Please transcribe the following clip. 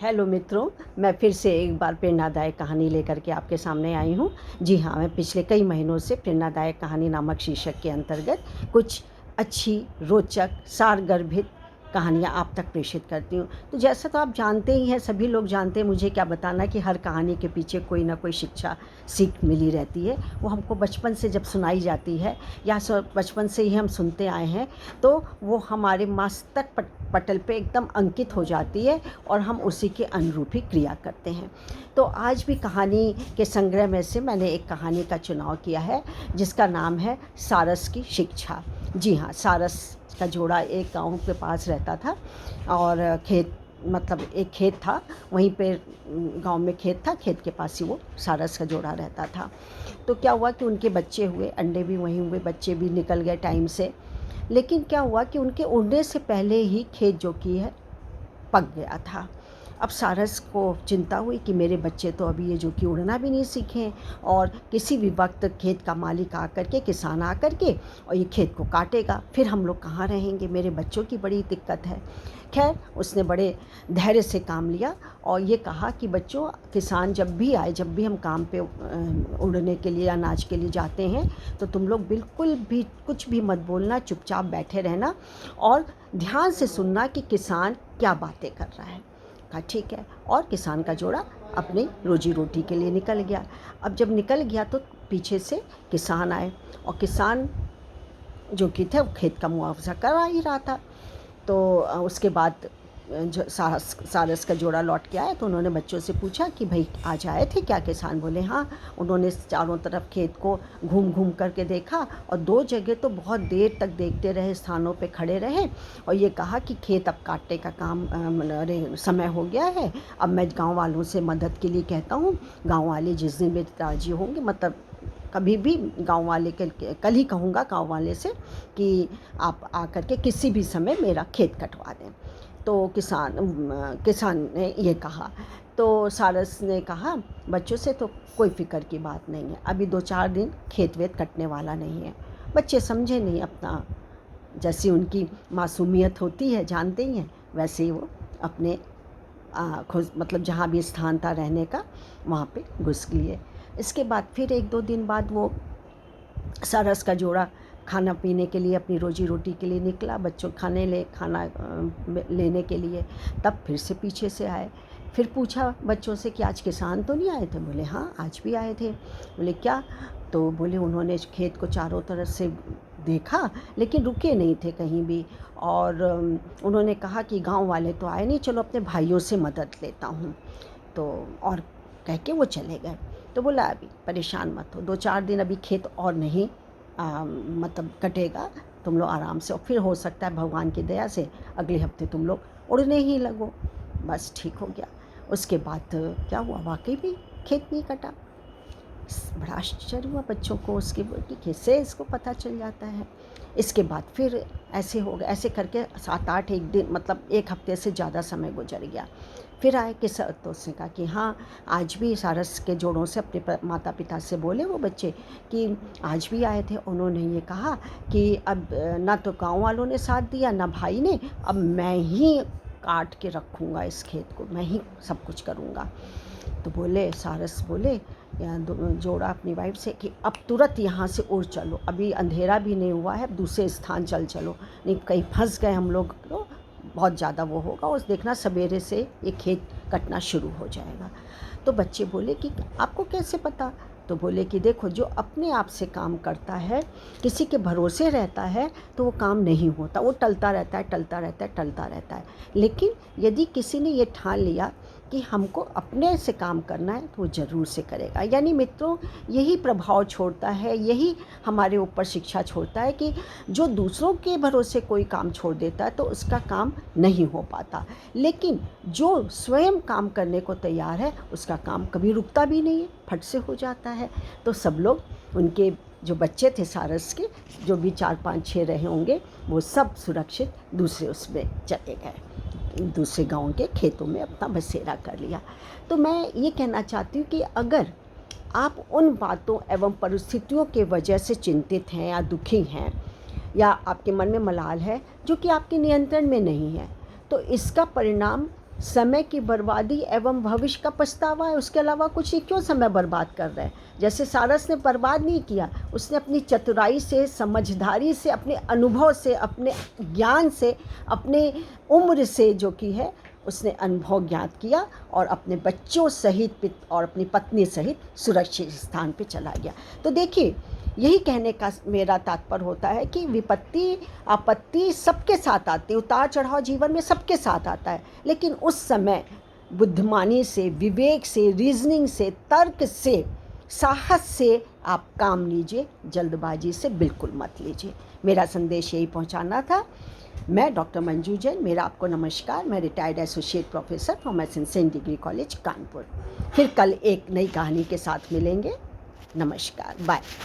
Hello मित्रों, मैं फिर से एक बार प्रेरणादायक कहानी लेकर के आपके सामने आई हूँ। जी हाँ, मैं पिछले कई महीनों से प्रेरणादायक कहानी नामक शीर्षक के अंतर्गत कुछ अच्छी, रोचक, सारगर्भित कहानियाँ आप तक प्रेषित करती हूँ। तो जैसा तो आप जानते ही हैं, सभी लोग जानते हैं, मुझे क्या बताना कि हर कहानी के पीछे कोई ना कोई शिक्षा, सीख मिली रहती है। वो हमको बचपन से जब सुनाई जाती है या बचपन से ही हम सुनते आए हैं, तो वो हमारे मस्तक पटल पे एकदम अंकित हो जाती है और हम उसी के अनुरूप ही क्रिया करते हैं। तो आज भी कहानी के संग्रह में से मैंने एक कहानी का चुनाव किया है जिसका नाम है सारस की शिक्षा। जी हाँ, सारस का जोड़ा एक गाँव के पास रहता था और एक खेत था, वहीं पे गाँव में खेत था, खेत के पास ही वो सारस का जोड़ा रहता था। तो क्या हुआ कि उनके बच्चे हुए, अंडे भी वहीं हुए, बच्चे भी निकल गए टाइम से। लेकिन क्या हुआ कि उनके उड़ने से पहले ही खेत जो कि है पक गया था। अब सारस को चिंता हुई कि मेरे बच्चे तो अभी ये जो कि उड़ना भी नहीं सीखे और किसी भी वक्त खेत का मालिक आकर के, किसान आकर के और ये खेत को काटेगा, फिर हम लोग कहाँ रहेंगे, मेरे बच्चों की बड़ी दिक्कत है। खैर, उसने बड़े धैर्य से काम लिया और ये कहा कि बच्चों, किसान जब भी आए, जब भी हम काम पे उड़ने के लिए, अनाज के लिए जाते हैं, तो तुम लोग बिल्कुल भी कुछ भी मत बोलना, चुपचाप बैठे रहना और ध्यान से सुनना कि किसान क्या बातें कर रहा है। कहा ठीक है। और किसान का जोड़ा अपनी रोजी रोटी के लिए निकल गया। अब जब निकल गया तो पीछे से किसान आए और किसान जो कि थे वो खेत का मुआवजा करा ही रहा था। तो उसके बाद जो सारस का जोड़ा लौट के आया तो उन्होंने बच्चों से पूछा कि भाई आज आए थे क्या किसान? बोले हाँ। उन्होंने चारों तरफ खेत को घूम घूम करके देखा और 2 जगह तो बहुत देर तक देखते रहे, स्थानों पे खड़े रहे और ये कहा कि खेत अब काटने का काम समय हो गया है, अब मैं गांव वालों से मदद के लिए कहता हूँ। गांव वाले जिस दिन भी राजी होंगे, मतलब कभी भी गांव वाले कल ही कहूँगा गांव वाले से कि आप आकर के किसी भी समय मेरा खेत कटवा दें। तो किसान ने ये कहा। तो सारस ने कहा बच्चों से तो कोई फ़िक्र की बात नहीं है, अभी 2-4 दिन खेत वेत कटने वाला नहीं है। बच्चे समझे नहीं अपना, जैसी उनकी मासूमियत होती है, जानते ही हैं, वैसे ही वो अपने खुद मतलब जहाँ भी स्थान था रहने का, वहाँ पे घुस लिए। इसके बाद फिर 1-2 दिन बाद वो सारस का जोड़ा खाना पीने के लिए, अपनी रोजी रोटी के लिए निकला, बच्चों खाना लेने के लिए। तब फिर से पीछे से आए। फिर पूछा बच्चों से कि आज किसान तो नहीं आए थे? बोले हाँ, आज भी आए थे। बोले क्या? तो बोले उन्होंने खेत को चारों तरफ से देखा लेकिन रुके नहीं थे कहीं भी और उन्होंने कहा कि गांव वाले तो आए नहीं, चलो अपने भाइयों से मदद लेता हूँ। तो और कह के वो चले गए। तो बोला अभी परेशान मत हो, 2-4 दिन अभी खेत और नहीं मतलब कटेगा, तुम लोग आराम से, और फिर हो सकता है भगवान की दया से अगले हफ्ते तुम लोग उड़ने ही लगो। बस ठीक हो गया। उसके बाद क्या हुआ, वाकई भी खेत नहीं कटा। बड़ा आश्चर्य हुआ बच्चों को, उसके कि कैसे इसको पता चल जाता है। इसके बाद फिर ऐसे हो गया, ऐसे करके 7-8 एक दिन, मतलब 1 हफ्ते से ज़्यादा समय गुजर गया। फिर आए तो उसने कहा कि हाँ, आज भी सारस के जोड़ों से अपने माता पिता से बोले वो बच्चे कि आज भी आए थे, उन्होंने ये कहा कि अब ना तो गाँव वालों ने साथ दिया, ना भाई ने, अब मैं ही काट के रखूँगा इस खेत को, मैं ही सब कुछ करूँगा। तो बोले, सारस बोले जोड़ा अपनी वाइफ से कि अब तुरंत यहाँ से उड़ चलो, अभी अंधेरा भी नहीं हुआ है, दूसरे स्थान चलो, नहीं कहीं फंस गए हम लोग तो बहुत ज़्यादा वो होगा, और देखना सवेरे से ये खेत कटना शुरू हो जाएगा। तो बच्चे बोले कि आपको कैसे पता? तो बोले कि देखो, जो अपने आप से काम करता है, किसी के भरोसे रहता है, तो वो काम नहीं होता, वो टलता रहता है, टलता रहता है, टलता रहता है। लेकिन यदि किसी ने ये ठान लिया कि हमको अपने से काम करना है, तो वो ज़रूर से करेगा। यानी मित्रों, यही प्रभाव छोड़ता है, यही हमारे ऊपर शिक्षा छोड़ता है कि जो दूसरों के भरोसे कोई काम छोड़ देता है तो उसका काम नहीं हो पाता, लेकिन जो स्वयं काम करने को तैयार है उसका काम कभी रुकता भी नहीं है, फट से हो जाता है। तो सब लोग, उनके जो बच्चे थे सारस के, जो भी 4-5-6 रहे होंगे, वो सब सुरक्षित दूसरे उसमें चले गए, दूसरे गांव के खेतों में अपना बसेरा कर लिया। तो मैं ये कहना चाहती हूँ कि अगर आप उन बातों एवं परिस्थितियों के वजह से चिंतित हैं या दुखी हैं, या आपके मन में मलाल है जो कि आपके नियंत्रण में नहीं है, तो इसका परिणाम समय की बर्बादी एवं भविष्य का पछतावा है, उसके अलावा कुछ नहीं। क्यों समय बर्बाद कर रहे हैं? जैसे सारस ने बर्बाद नहीं किया, उसने अपनी चतुराई से, समझदारी से, अपने अनुभव से, अपने ज्ञान से, अपने उम्र से जो की है उसने अनुभव ज्ञात किया और अपने बच्चों सहित और अपनी पत्नी सहित सुरक्षित स्थान पे चला गया। तो देखिए, यही कहने का मेरा तात्पर्य होता है कि विपत्ति आपत्ति सबके साथ आती है, उतार चढ़ाव जीवन में सबके साथ आता है, लेकिन उस समय बुद्धिमानी से, विवेक से, रीजनिंग से, तर्क से, साहस से आप काम लीजिए, जल्दबाजी से बिल्कुल मत लीजिए। मेरा संदेश यही पहुंचाना था। मैं डॉक्टर मंजू जैन, मेरा आपको नमस्कार। मैं retired associate professor Thomas and Sen degree college Kanpur. फिर कल एक नई कहानी के साथ मिलेंगे। नमस्कार, बाय।